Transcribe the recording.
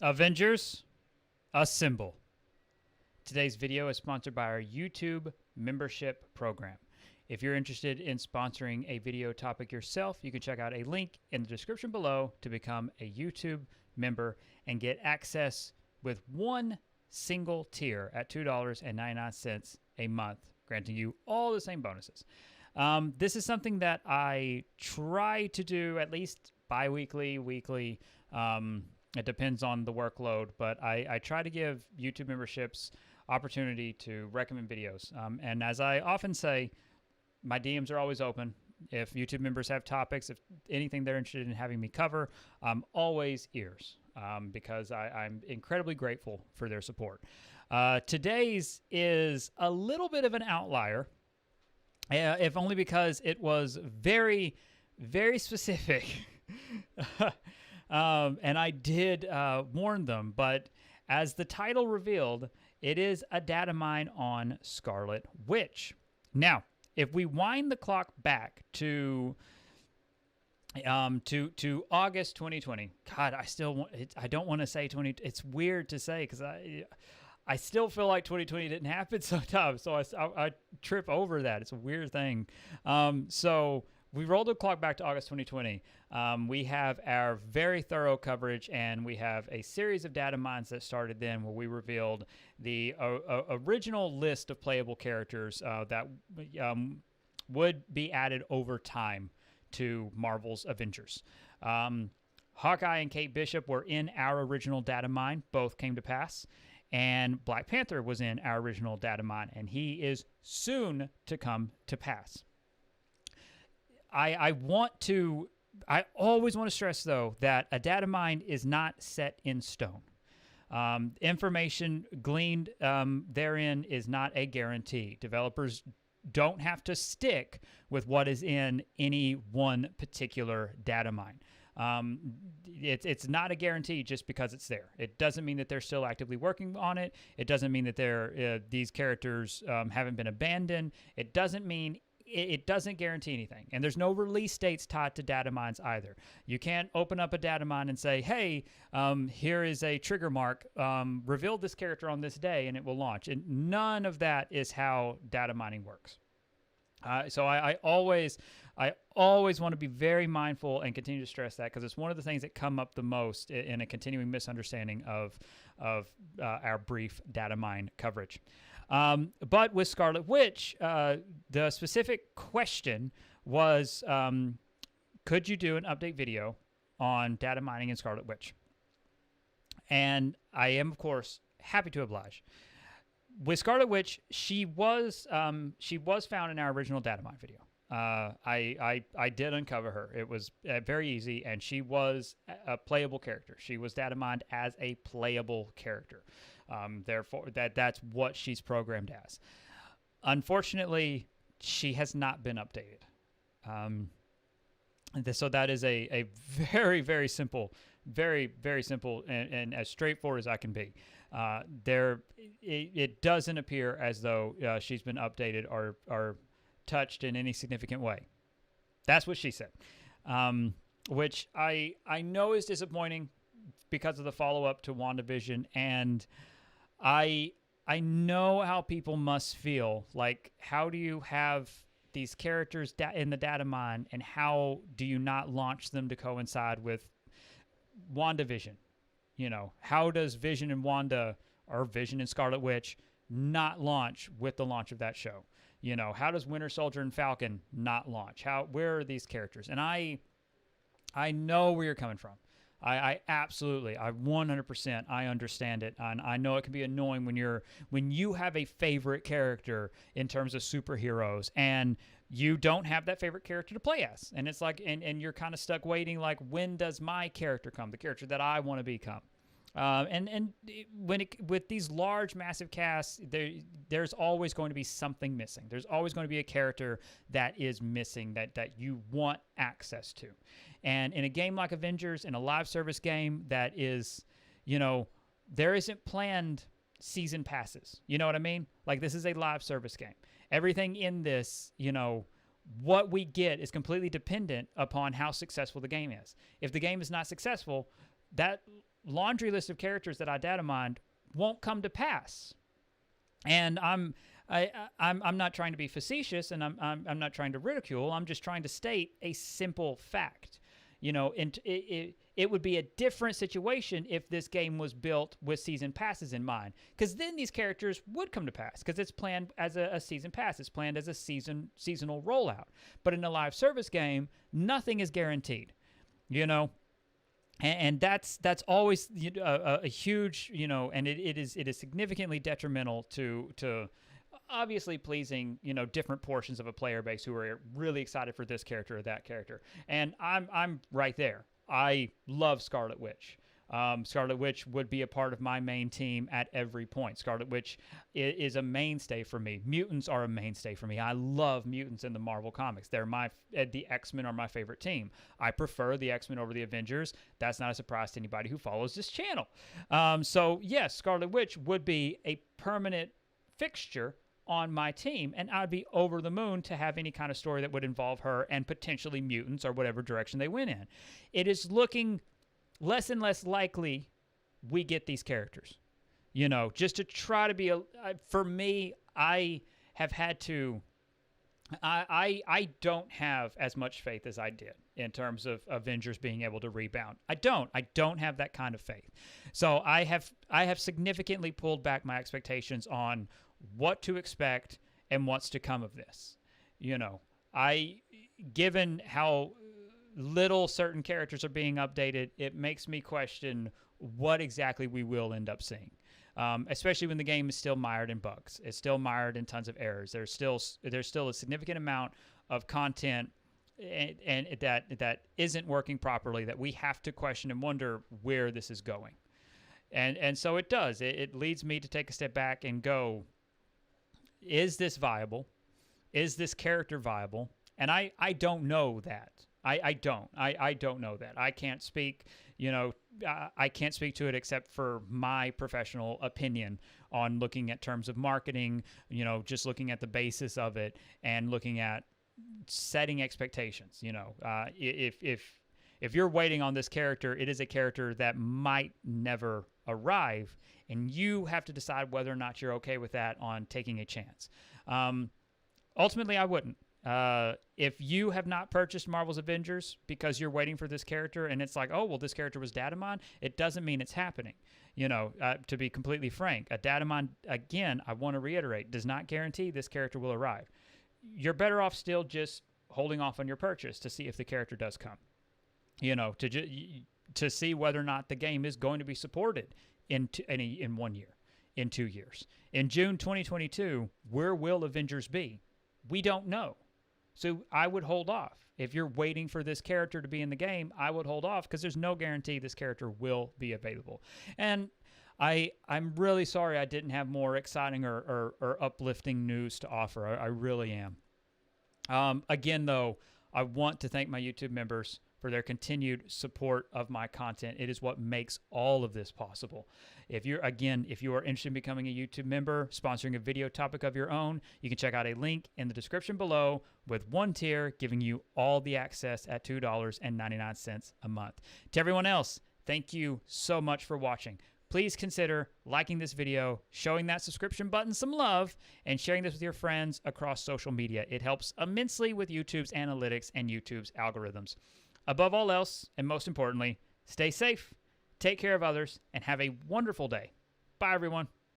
Avengers, assemble. Today's video is sponsored by our YouTube membership program. If you're interested in sponsoring a video topic yourself, you can check out a link in the description below to become a YouTube member and get access with one single tier at $2.99 a month, granting you all the same bonuses. This is something that I try to do at least bi-weekly, weekly. It depends on the workload, but I try to give YouTube memberships opportunity to recommend videos. And as I often say, my DMs are always open. If YouTube members have topics, if anything they're interested in having me cover, I'm always ears because I'm incredibly grateful for their support. Today's is a little bit of an outlier, if only because it was very, very specific. And I did warn them, but as the title revealed, it is a data mine on Scarlet Witch. Now, if we wind the clock back to August 2020, God, I don't want to say 20. It's weird to say because I still feel like 2020 didn't happen sometimes, so I trip over that. It's a weird thing. So we rolled the clock back to August 2020. We have our very thorough coverage, and we have a series of data mines that started then where we revealed the original list of playable characters that would be added over time to Marvel's Avengers. Hawkeye and Kate Bishop were in our original data mine. Both came to pass. And Black Panther was in our original data mine, and he is soon to come to pass. I always want to stress, though, that a data mine is not set in stone. Information gleaned therein is not a guarantee. Developers don't have to stick with what is in any one particular data mine. It's not a guarantee just because it's there. It doesn't mean that they're still actively working on it. It doesn't mean that these characters haven't been abandoned. It doesn't mean it doesn't guarantee anything. And there's no release dates tied to data mines either. You can't open up a data mine and say, hey, here is a trigger mark. Reveal this character on this day and it will launch. And none of that is how data mining works. So I always want to be very mindful and continue to stress that because it's one of the things that come up the most in a continuing misunderstanding of our brief data mine coverage. But with Scarlet Witch, the specific question was, could you do an update video on data mining in Scarlet Witch? And I am, of course, happy to oblige. With Scarlet Witch, she was found in our original data mine video. I did uncover her. It was very easy, and she was a playable character. She was data mined as a playable character. Therefore, that's what she's programmed as. Unfortunately, she has not been updated. So that is a very, very simple, very, very simple and as straightforward as I can be. It doesn't appear as though she's been updated or touched in any significant way. That's what she said, which I know is disappointing because of the follow-up to WandaVision, and I know how people must feel. Like, how do you have these characters in the data mine, and how do you not launch them to coincide with WandaVision? You know, how does Vision and Wanda, or Vision and Scarlet Witch, not launch with the launch of that show? You know, how does Winter Soldier and Falcon not launch? Where are these characters? And I know where you're coming from. I absolutely, I 100%, I understand it. And I know it can be annoying when you have a favorite character in terms of superheroes and you don't have that favorite character to play as. And it's like, and you're kind of stuck waiting, like, when does my character come? The character that I want to become. With these large, massive casts, there's always going to be something missing. There's always going to be a character that is missing that you want access to. And in a game like Avengers, in a live service game that is, you know, there isn't planned season passes. You know what I mean? Like, this is a live service game. Everything in this, you know, what we get is completely dependent upon how successful the game is. If the game is not successful, that laundry list of characters that I data mined won't come to pass. And I'm not trying to be facetious, and I'm not trying to ridicule. I'm just trying to state a simple fact. You know, and it would be a different situation if this game was built with season passes in mind, because then these characters would come to pass, because it's planned as a season pass. It's planned as a seasonal rollout. But in a live service game, nothing is guaranteed. You know. And that's always a huge, you know, and it is significantly detrimental to obviously pleasing, you know, different portions of a player base who are really excited for this character or that character. And I'm right there. I love Scarlet Witch. Scarlet Witch would be a part of my main team at every point. Scarlet Witch is a mainstay for me. Mutants are a mainstay for me. I love mutants in the Marvel Comics. They're the X-Men are my favorite team. I prefer the X-Men over the Avengers. That's not a surprise to anybody who follows this channel. So yes, Scarlet Witch would be a permanent fixture on my team, and I'd be over the moon to have any kind of story that would involve her and potentially mutants or whatever direction they went in. It is looking less and less likely we get these characters, you know, just to try to be for me, I have had to, I don't have as much faith as I did in terms of Avengers being able to rebound. I don't have that kind of faith. So I have significantly pulled back my expectations on what to expect and what's to come of this. You know, given how little certain characters are being updated, it makes me question what exactly we will end up seeing, especially when the game is still mired in bugs. It's still mired in tons of errors. There's still a significant amount of content and that isn't working properly, that we have to question and wonder where this is going. And so it does. It leads me to take a step back and go, is this viable? Is this character viable? And I don't know that. I don't know that. I can't speak, you know, I can't speak to it except for my professional opinion on looking at terms of marketing, you know, just looking at the basis of it and looking at setting expectations. You know, if you're waiting on this character, it is a character that might never arrive, and you have to decide whether or not you're okay with that on taking a chance. Ultimately, I wouldn't. If you have not purchased Marvel's Avengers because you're waiting for this character and it's like, oh, well, this character was DATAMINE, it doesn't mean it's happening. You know, to be completely frank, a DATAMINE, again, I want to reiterate, does not guarantee this character will arrive. You're better off still just holding off on your purchase to see if the character does come. You know, to see whether or not the game is going to be supported in 1 year, in 2 years. In June 2022, where will Avengers be? We don't know. So I would hold off. If you're waiting for this character to be in the game, I would hold off because there's no guarantee this character will be available. And I'm really sorry I didn't have more exciting or uplifting news to offer. I really am. Again, though, I want to thank my YouTube members for their continued support of my content. It is what makes all of this possible. If you are interested in becoming a YouTube member, sponsoring a video topic of your own, you can check out a link in the description below with one tier giving you all the access at $2.99 a month. To everyone else, thank you so much for watching. Please consider liking this video, showing that subscription button some love, and sharing this with your friends across social media. It helps immensely with YouTube's analytics and YouTube's algorithms. Above all else, and most importantly, stay safe, take care of others, and have a wonderful day. Bye, everyone.